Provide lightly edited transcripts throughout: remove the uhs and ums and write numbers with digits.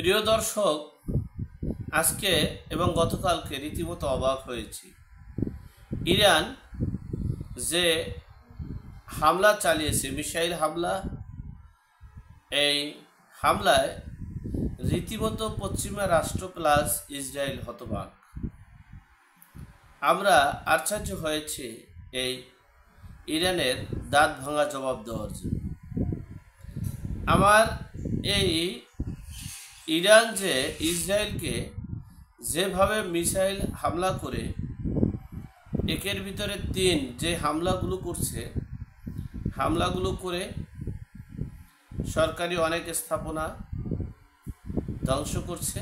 প্রিয় দর্শক, আজকে এবং গতকালকে রীতিমতো অবাক হয়েছি। ইরান যে হামলা চালিয়েছে, মিসাইল হামলা, এই হামলায় রীতিমতো পশ্চিমা রাষ্ট্র প্লাস ইসরায়েল হতবাক। আমরা আশ্চর্য হয়েছে এই ইরানের দাঁত ভাঙা জবাব দেওয়ার জন্য। আমার এই ইরান যে ইসরায়েলকে যেভাবে মিসাইল হামলা করে একের ভিতরে তিন যে হামলাগুলো করে সরকারি অনেক স্থাপনা ধ্বংস করছে,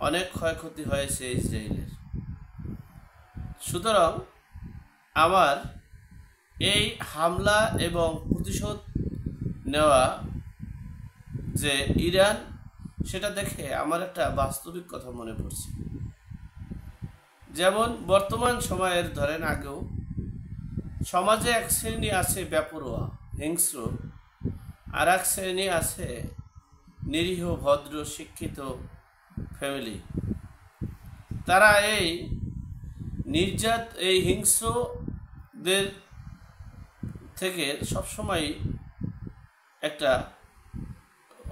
অনেক ক্ষয়ক্ষতি হয়েছে ইসরায়েলের। সুতরাং আমার এই হামলা এবং প্রতিশোধ নেওয়া যে ইরান, সেটা দেখে আমার একটা বাস্তবিক কথা মনে পড়ছে। যেমন বর্তমান সময়ের ধরেন, আগেও সমাজে এক শ্রেণী আছে বেপরোয়া হিংস্র, আর এক শ্রেণী আছে নিরীহ ভদ্র শিক্ষিত ফ্যামিলি। তারা এই হিংস্রদের থেকে সবসময় একটা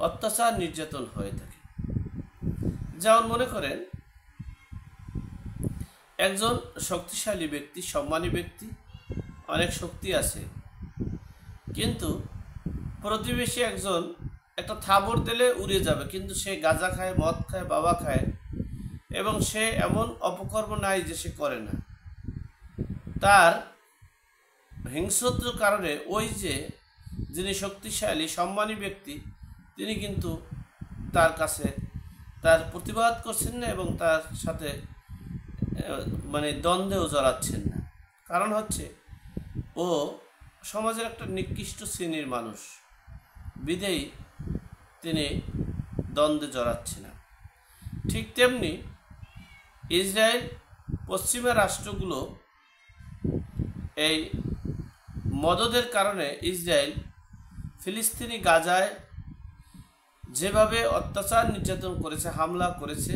অত্যাচার নির্যাতন হয়ে থাকে। যেমন মনে করেন, একজন শক্তিশালী ব্যক্তি, সম্মানী ব্যক্তি, অনেক শক্তি আছে, কিন্তু প্রতিবেশী একজন একটা থাবড় দিলে উড়ে যাবে, কিন্তু সে গাঁজা খায়, মদ খায়, বাবা খায়, এবং সে এমন অপকর্ম নাই যে সে করে না। তার হিংস্রতার কারণে ওই যে যিনি শক্তিশালী সম্মানী ব্যক্তি, তিনি কিন্তু তার কাছে তার প্রতিবাদ করছেন না এবং তার সাথে দ্বন্দ্বেও জড়াচ্ছেন না। কারণ হচ্ছে ও সমাজের একটা নিকৃষ্ট শ্রেণীর মানুষ, বিধেই তিনি দ্বন্দ্বে জড়াচ্ছে না। ঠিক তেমনি ইসরায়েল পশ্চিমা রাষ্ট্রগুলো এই মদদের কারণে ইসরায়েল ফিলিস্তিনি গাজায় যেভাবে অত্যাচার নির্যাতন করেছে, হামলা করেছে,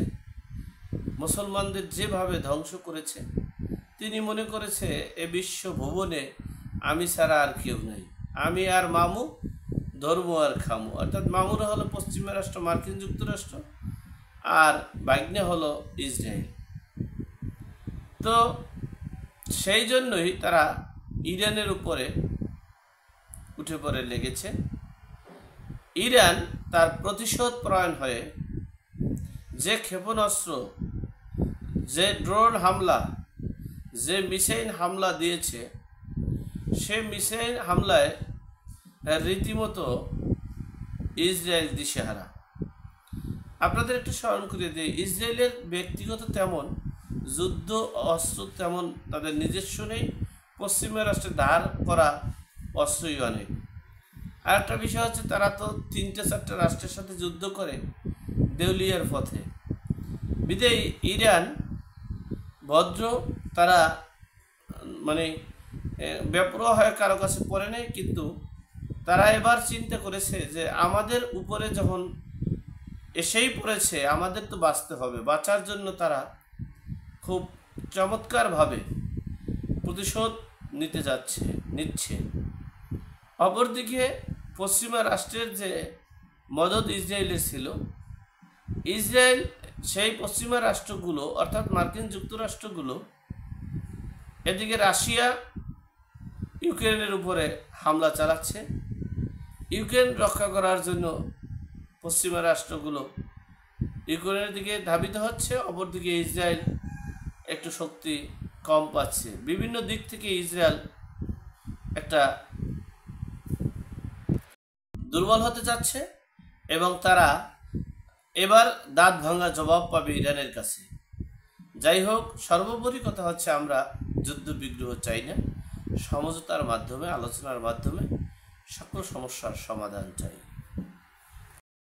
মুসলমানদের যেভাবে ধ্বংস করেছে, তিনি মনে করেছে এ বিশ্ব ভুবনে আমি ছাড়া আর কেউ নাই, আমি আর মামু, ধর্ম আর খামু। অর্থাৎ মামুরা হলো পশ্চিমা রাষ্ট্র মার্কিন যুক্তরাষ্ট্র, আর বাইগ্নে হলো ইসরায়েল। তো সেই জন্যই তারা ইরানের উপরে উঠে পড়ে লেগেছে। ইরান তার প্রতিশোধ পরায়ণ হয়ে যে ক্ষেপণাস্ত্র, যে ড্রোন হামলা, যে মিসাইল হামলা দিয়েছে, সে মিসাইল হামলায় রীতিমতো ইসরায়েল দিশেহারা। আপনাদের একটু স্মরণ করে দিই, ইসরায়েলের ব্যক্তিগত তেমন যুদ্ধ অস্ত্র তেমন তাদের নিজস্ব নেই, পশ্চিমা রাষ্ট্রে ধার করা অস্ত্রই অনেক। আর একটা বিষয় হচ্ছে, তারা তো 3-4টা রাষ্ট্রের সাথে যুদ্ধ করে দেউলিয়ার পথে। বিদেই ইরান ভদ্র, তারা বেপরোয়া হয়ে কারো কাছে পড়ে নেই, কিন্তু তারা এবার চিন্তা করেছে যে আমাদের উপরে যখন এসেই পড়েছে, আমাদের তো বাঁচতে হবে। বাঁচার জন্য তারা খুব চমৎকারভাবে প্রতিশোধ নিচ্ছে। অপরদিকে পশ্চিমা রাষ্ট্রের যে মদদ ইসরায়েলের ছিল, ইসরায়েল সেই পশ্চিমা রাষ্ট্রগুলো অর্থাৎ মার্কিন যুক্তরাষ্ট্রগুলো, এদিকে রাশিয়া ইউক্রেনের উপরে হামলা চালাচ্ছে। ইউক্রেন রক্ষা করার জন্য পশ্চিমা রাষ্ট্রগুলো ইউক্রেনের দিকে ধাবিত হচ্ছে, অপরদিকে ইসরায়েল একটু শক্তি কম পাচ্ছে। বিভিন্ন দিক থেকে ইসরায়েল একটা দুর্বল হতে যাচ্ছে এবং তারা এবার দাঁত ভাঙা জবাব পাবে ইরানের কাছে। যাই হোক, সর্বোপরি কথা হচ্ছে, আমরা যুদ্ধ বিগ্রহ চাই না, সমঝোতার মাধ্যমে, আলোচনার মাধ্যমে সকল সমস্যার সমাধান চাই।